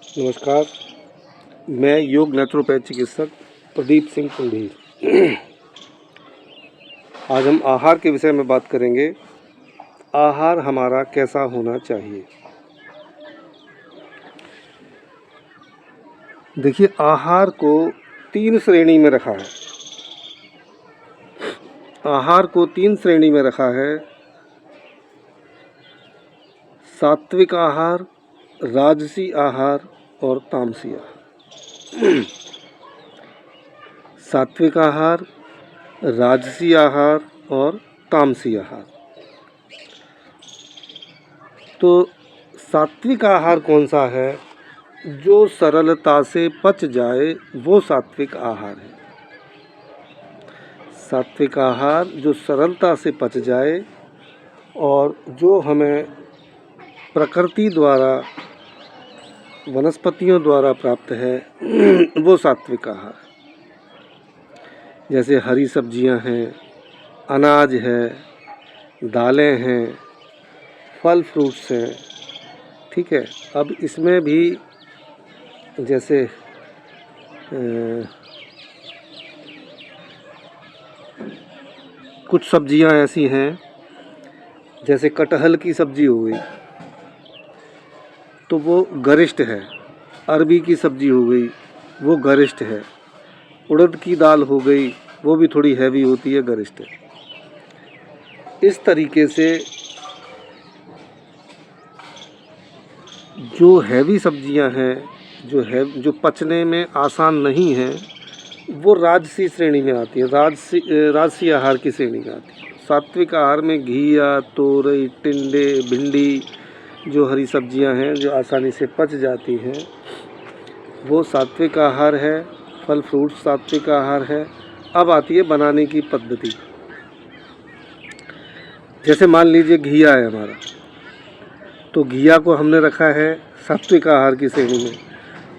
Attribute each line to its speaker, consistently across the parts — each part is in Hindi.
Speaker 1: नमस्कार। मैं योग नेचुरोपैथ चिकित्सक प्रदीप सिंह कुंडीर। आज हम आहार के विषय में बात करेंगे। आहार हमारा कैसा होना चाहिए। देखिए, आहार को 3 श्रेणी में रखा है। आहार को 3 श्रेणी में रखा है। सात्विक आहार, राजसी आहार और तामसी आहार। सात्विक आहार, राजसी आहार और तामसी आहार। तो सात्विक आहार कौन सा है? जो सरलता से पच जाए वो सात्विक आहार है। सात्विक आहार जो सरलता से पच जाए और जो हमें प्रकृति द्वारा, वनस्पतियों द्वारा प्राप्त है वो सात्विक आहार। जैसे हरी सब्जियां हैं, अनाज है, दालें हैं, फल फ्रूट्स हैं। ठीक है। अब इसमें भी जैसे कुछ सब्जियां ऐसी हैं, जैसे कटहल की सब्जी हो गई तो वो गरिष्ठ है। अरबी की सब्जी हो गई वो गरिष्ठ है। उड़द की दाल हो गई वो भी थोड़ी हैवी होती है, गरिष्ठ है। इस तरीके से जो हैवी सब्जियां हैं, जो पचने में आसान नहीं हैं, वो राजसी श्रेणी में आती है। राजसी आहार की श्रेणी में आती है। सात्विक आहार में घिया, तोरई, टिंडे, भिंडी, जो हरी सब्जियां हैं जो आसानी से पच जाती हैं, वो सात्विक आहार है। फल फ्रूट सात्विक आहार है। अब आती है बनाने की पद्धति। जैसे मान लीजिए घिया है हमारा, तो घिया को हमने रखा है सात्विक आहार की श्रेणी में।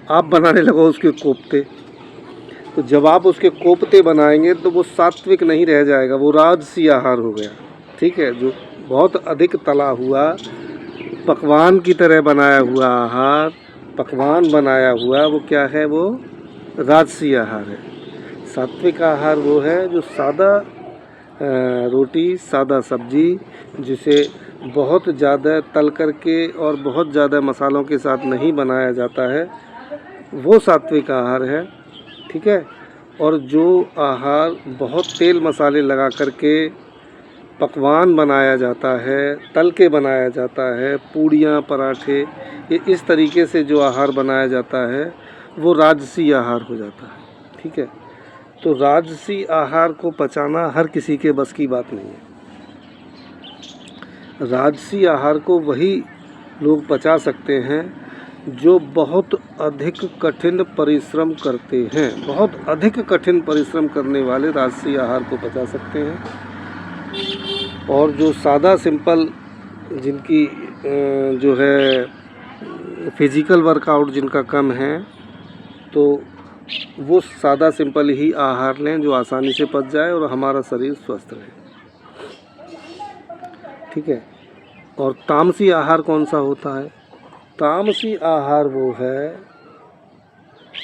Speaker 1: आप बनाने लगो उसके कोफ्ते, तो जब आप उसके कोफ्ते बनाएंगे तो वो सात्विक नहीं रह जाएगा, वो राजसी आहार हो गया। ठीक है। जो बहुत अधिक तला हुआ, पकवान की तरह बनाया हुआ आहार, पकवान बनाया हुआ, वो क्या है? वो राजसी आहार है। सात्विक आहार वो है जो सादा रोटी, सादा सब्जी, जिसे बहुत ज़्यादा तल करके और बहुत ज़्यादा मसालों के साथ नहीं बनाया जाता है, वो सात्विक आहार है। ठीक है। और जो आहार बहुत तेल मसाले लगा करके पकवान बनाया जाता है, तल के बनाया जाता है, पूड़ियाँ, पराठे, ये इस तरीके से जो आहार बनाया जाता है वो राजसी आहार हो जाता है। ठीक है। तो राजसी आहार को पचाना हर किसी के बस की बात नहीं है। राजसी आहार को वही लोग पचा सकते हैं जो बहुत अधिक कठिन परिश्रम करते हैं। बहुत अधिक कठिन परिश्रम करने वाले राजसी आहार को पचा सकते हैं। और जो सादा सिंपल, जिनकी जो है फिजिकल वर्कआउट जिनका कम है, तो वो सादा सिंपल ही आहार लें जो आसानी से पच जाए और हमारा शरीर स्वस्थ रहे। ठीक है। और तामसी आहार कौन सा होता है? तामसी आहार वो है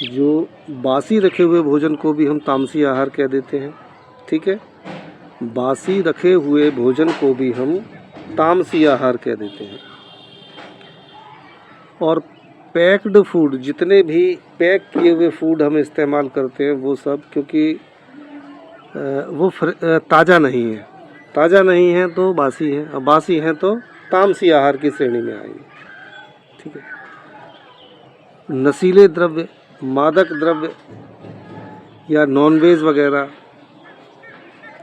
Speaker 1: जो बासी रखे हुए भोजन को भी हम तामसी आहार कह देते हैं। ठीक है। बासी रखे हुए भोजन को भी हम तामसी आहार कह देते हैं। और पैक्ड फूड, जितने भी पैक किए हुए फूड हम इस्तेमाल करते हैं वो सब, क्योंकि वो ताज़ा नहीं है। ताज़ा नहीं है तो बासी है, और बासी है तो तामसी आहार की श्रेणी में आएंगे। ठीक है। नशीले द्रव्य, मादक द्रव्य या नॉनवेज वगैरह,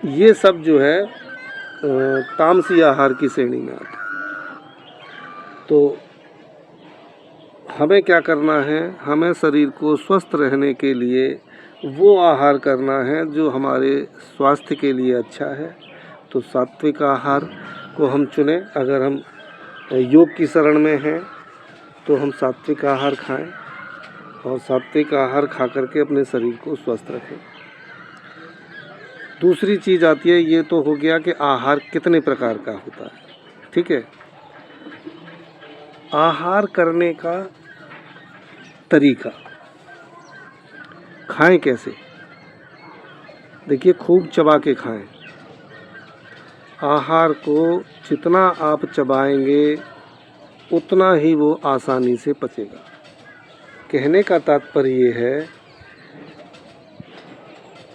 Speaker 1: ये सब जो है तामसी आहार की श्रेणी में आते हैं। तो हमें क्या करना है? हमें शरीर को स्वस्थ रहने के लिए वो आहार करना है जो हमारे स्वास्थ्य के लिए अच्छा है। तो सात्विक आहार को हम चुनें। अगर हम योग की शरण में हैं तो हम सात्विक आहार खाएं और सात्विक आहार खा करके अपने शरीर को स्वस्थ रखें। दूसरी चीज़ आती है, ये तो हो गया कि आहार कितने प्रकार का होता है। ठीक है। आहार करने का तरीका। खाएं कैसे? देखिए, खूब चबा के खाएं। आहार को जितना आप चबाएंगे उतना ही वो आसानी से पचेगा। कहने का तात्पर्य ये है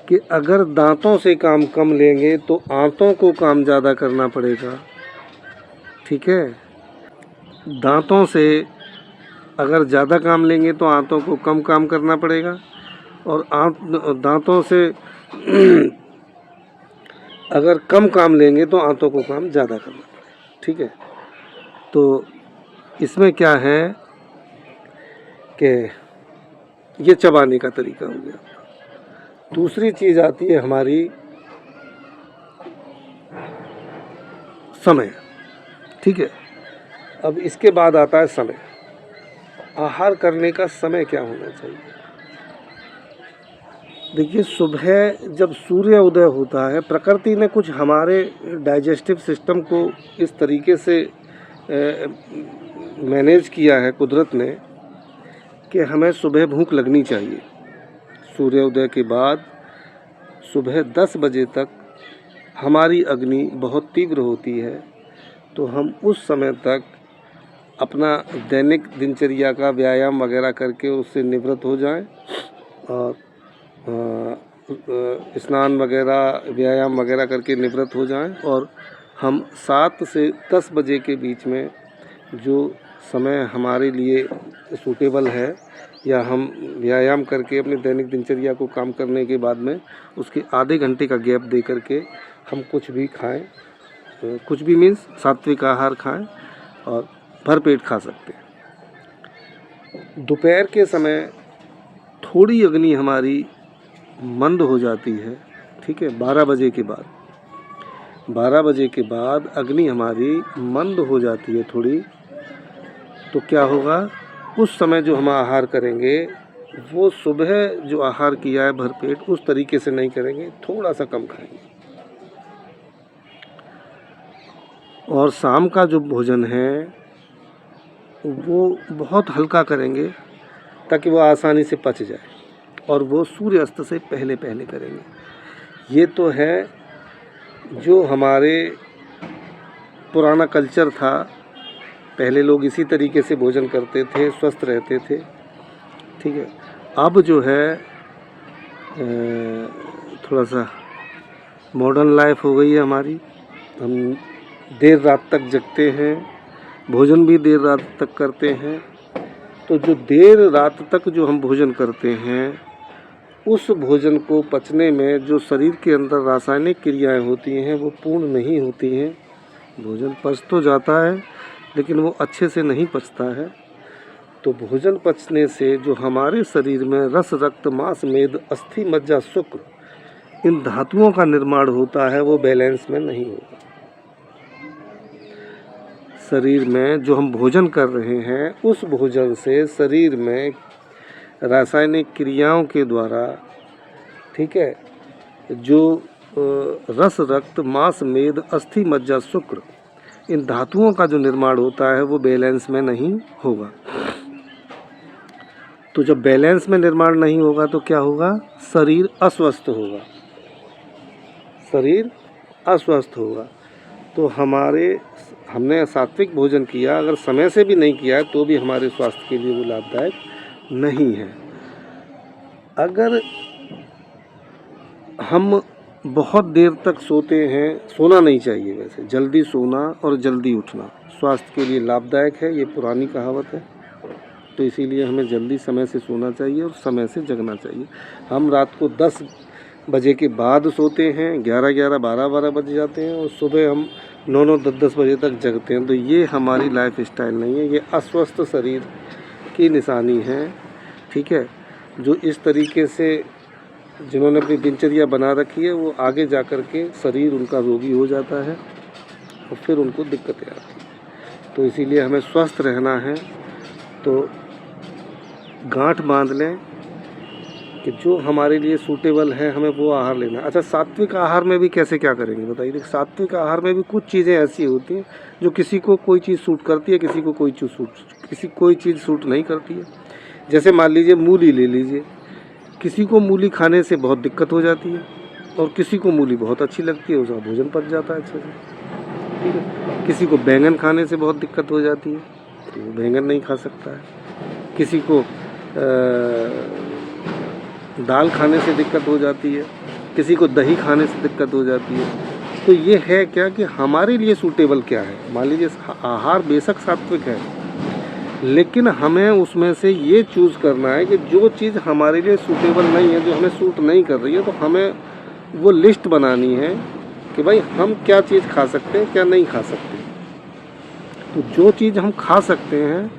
Speaker 1: कि अगर दांतों से काम कम लेंगे तो आंतों को काम ज़्यादा करना पड़ेगा। ठीक है, दांतों से अगर ज़्यादा काम लेंगे तो आंतों को कम काम करना पड़ेगा, और दांतों से अगर कम काम लेंगे तो आंतों को काम ज़्यादा करना पड़ेगा। ठीक है, तो इसमें क्या है कि ये चबाने का तरीका हो गया। दूसरी चीज़ आती है हमारी समय। ठीक है, अब इसके बाद आता है समय। आहार करने का समय क्या होना चाहिए? देखिए, सुबह जब सूर्य उदय होता है, प्रकृति ने कुछ हमारे डाइजेस्टिव सिस्टम को इस तरीके से मैनेज किया है कुदरत ने कि हमें सुबह भूख लगनी चाहिए। सूर्योदय के बाद सुबह 10 बजे तक हमारी अग्नि बहुत तीव्र होती है, तो हम उस समय तक अपना दैनिक दिनचर्या का व्यायाम वगैरह करके उससे निवृत्त हो जाएं, और स्नान वगैरह व्यायाम वगैरह करके निवृत्त हो जाएं, और हम 7 से 10 बजे के बीच में जो समय हमारे लिए सूटेबल है, या हम व्यायाम करके अपने दैनिक दिनचर्या को काम करने के बाद में उसके आधे घंटे का गैप दे करके हम कुछ भी खाएं, कुछ भी मीन्स सात्विक आहार खाएं और भरपेट खा सकते हैं। दोपहर के समय थोड़ी अग्नि हमारी मंद हो जाती है। ठीक है, 12 बजे के बाद 12 बजे के बाद अग्नि हमारी मंद हो जाती है थोड़ी, तो क्या होगा, उस समय जो हम आहार करेंगे वो सुबह जो आहार किया है भरपेट उस तरीके से नहीं करेंगे, थोड़ा सा कम खाएंगे। और शाम का जो भोजन है वो बहुत हल्का करेंगे ताकि वो आसानी से पच जाए, और वो सूर्यास्त से पहले पहले करेंगे। ये तो है जो हमारे पुराना कल्चर था, पहले लोग इसी तरीके से भोजन करते थे, स्वस्थ रहते थे। ठीक है, अब जो है थोड़ा सा मॉडर्न लाइफ हो गई है हमारी, हम देर रात तक जगते हैं, भोजन भी देर रात तक करते हैं। तो जो देर रात तक जो हम भोजन करते हैं उस भोजन को पचने में जो शरीर के अंदर रासायनिक क्रियाएं होती हैं वो पूर्ण नहीं होती हैं। भोजन पच तो जाता है लेकिन वो अच्छे से नहीं पचता है। तो भोजन पचने से जो हमारे शरीर में रस, रक्त, मांस, मेद, अस्थि, मज्जा, शुक्र, इन धातुओं का निर्माण होता है वो बैलेंस में नहीं होगा। शरीर में जो हम भोजन कर रहे हैं उस भोजन से शरीर में रासायनिक क्रियाओं के द्वारा, ठीक है, जो रस, रक्त, मांस, मेद, अस्थि, मज्जा, शुक्र, इन धातुओं का जो निर्माण होता है वो बैलेंस में नहीं होगा। तो जब बैलेंस में निर्माण नहीं होगा तो क्या होगा, शरीर अस्वस्थ होगा, शरीर अस्वस्थ होगा। तो हमने सात्विक भोजन किया, अगर समय से भी नहीं किया है तो भी हमारे स्वास्थ्य के लिए वो लाभदायक नहीं है। अगर हम बहुत देर तक सोते हैं, सोना नहीं चाहिए, वैसे जल्दी सोना और जल्दी उठना स्वास्थ्य के लिए लाभदायक है, ये पुरानी कहावत है। तो इसीलिए हमें जल्दी समय से सोना चाहिए और समय से जगना चाहिए। हम रात को 10 बजे के बाद सोते हैं, 11-11, 12-12 बज जाते हैं, और सुबह हम 9-9, 10-10 बजे तक जगते हैं। तो ये हमारी लाइफ स्टाइल नहीं है, ये अस्वस्थ शरीर की निशानी है। ठीक है, जो इस तरीके से जिन्होंने अपनी दिनचर्या बना रखी है वो आगे जा कर के शरीर उनका रोगी हो जाता है और फिर उनको दिक्कतें आती हैं। तो इसीलिए हमें स्वस्थ रहना है तो गांठ बांध लें कि जो हमारे लिए सूटेबल है हमें वो आहार लेना है। अच्छा, सात्विक आहार में भी कैसे क्या करेंगे बताइए। देखिए, सात्विक आहार में भी कुछ चीज़ें ऐसी होती हैं जो किसी को कोई चीज़ सूट करती है, किसी को कोई चीज़ सूट नहीं करती है। जैसे मान लीजिए मूली ले लीजिए, किसी को मूली खाने से बहुत दिक्कत हो जाती है और किसी को मूली बहुत अच्छी लगती है, उसका भोजन पच जाता है अच्छे से, ठीक है। किसी को बैंगन खाने से बहुत दिक्कत हो जाती है तो वो बैंगन नहीं खा सकता है। किसी को दाल खाने से दिक्कत हो जाती है, किसी को दही खाने से दिक्कत हो जाती है। तो ये है क्या कि हमारे लिए सूटेबल क्या है। मान लीजिए आहार बेशक सात्विक है, लेकिन हमें उसमें से ये चूज़ करना है कि जो चीज़ हमारे लिए सूटेबल नहीं है, जो हमें सूट नहीं कर रही है, तो हमें वो लिस्ट बनानी है कि भाई हम क्या चीज़ खा सकते हैं, क्या नहीं खा सकते। तो जो चीज़ हम खा सकते हैं,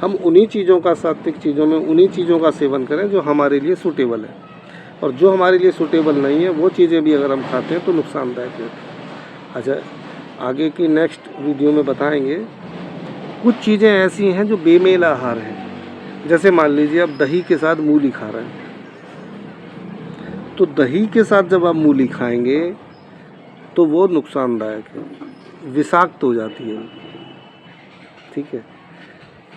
Speaker 1: हम उन्हीं चीज़ों का, सात्विक चीज़ों में उन्हीं चीज़ों का सेवन करें जो हमारे लिए सूटेबल है। और जो हमारे लिए सूटेबल नहीं है वो चीज़ें भी अगर हम खाते हैं तो नुकसानदायक है। अच्छा, आगे की नेक्स्ट वीडियो में बताएंगे। कुछ चीज़ें ऐसी हैं जो बेमेल आहार हैं। जैसे मान लीजिए आप दही के साथ मूली खा रहे हैं, तो दही के साथ जब आप मूली खाएंगे तो वो नुकसानदायक है, विषाक्त हो जाती है, ठीक है।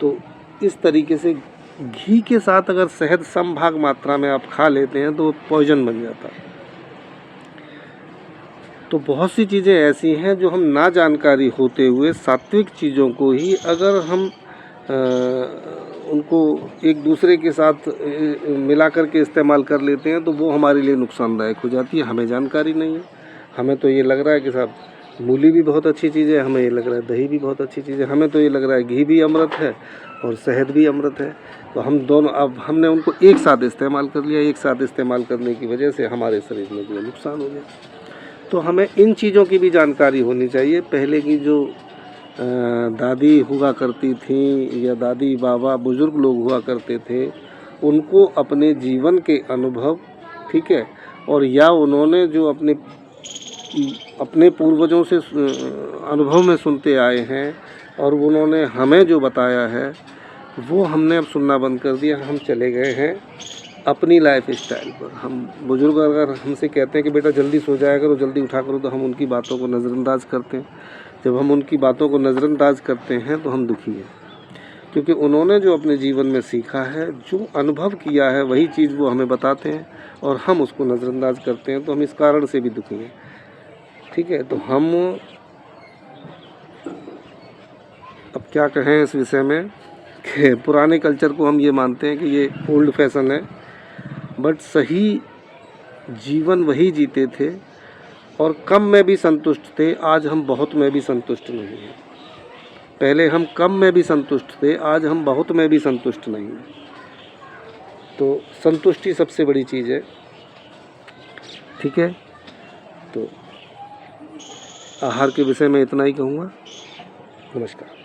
Speaker 1: तो इस तरीके से घी के साथ अगर शहद समभाग मात्रा में आप खा लेते हैं तो वो पॉइजन बन जाता है। तो बहुत सी चीज़ें ऐसी हैं जो हम ना जानकारी होते हुए सात्विक चीज़ों को ही अगर हम उनको एक दूसरे के साथ मिला कर के इस्तेमाल कर लेते हैं तो वो हमारे लिए नुकसानदायक हो जाती है। हमें जानकारी नहीं है, हमें तो ये लग रहा है कि साहब मूली भी बहुत अच्छी चीज़ है, हमें ये लग रहा है दही भी बहुत अच्छी चीज़ है, हमें तो ये लग रहा है घी भी अमृत है और शहद भी अमृत है। तो हम दोनों, अब हमने उनको एक साथ इस्तेमाल कर लिया, एक साथ इस्तेमाल करने की वजह से हमारे शरीर में जो नुकसान हो गया। तो हमें इन चीज़ों की भी जानकारी होनी चाहिए। पहले की जो दादी हुआ करती थी या दादी बाबा बुज़ुर्ग लोग हुआ करते थे, उनको अपने जीवन के अनुभव, ठीक है, और या उन्होंने जो अपने पूर्वजों से अनुभव में सुनते आए हैं और उन्होंने हमें जो बताया है वो हमने अब सुनना बंद कर दिया। हम चले गए हैं अपनी लाइफ स्टाइल पर। हम बुज़ुर्ग अगर हमसे कहते हैं कि बेटा जल्दी सो जाया करो, जल्दी उठा करो, तो हम उनकी बातों को नज़रअंदाज करते हैं। जब हम उनकी बातों को नज़रअंदाज करते हैं तो हम दुखी हैं, क्योंकि उन्होंने जो अपने जीवन में सीखा है, जो अनुभव किया है, वही चीज़ वो हमें बताते हैं और हम उसको नज़रअंदाज करते हैं। तो हम इस कारण से भी दुखी हैं, ठीक है। तो हम अब क्या कहें इस विषय में कि पुराने कल्चर को हम ये मानते हैं कि ये ओल्ड फैशन है, बट सही जीवन वही जीते थे और कम में भी संतुष्ट थे। आज हम बहुत में भी संतुष्ट नहीं हैं। पहले हम कम में भी संतुष्ट थे, आज हम बहुत में भी संतुष्ट नहीं हैं। तो संतुष्टि सबसे बड़ी चीज़ है, ठीक है। तो आहार के विषय में इतना ही कहूँगा। नमस्कार।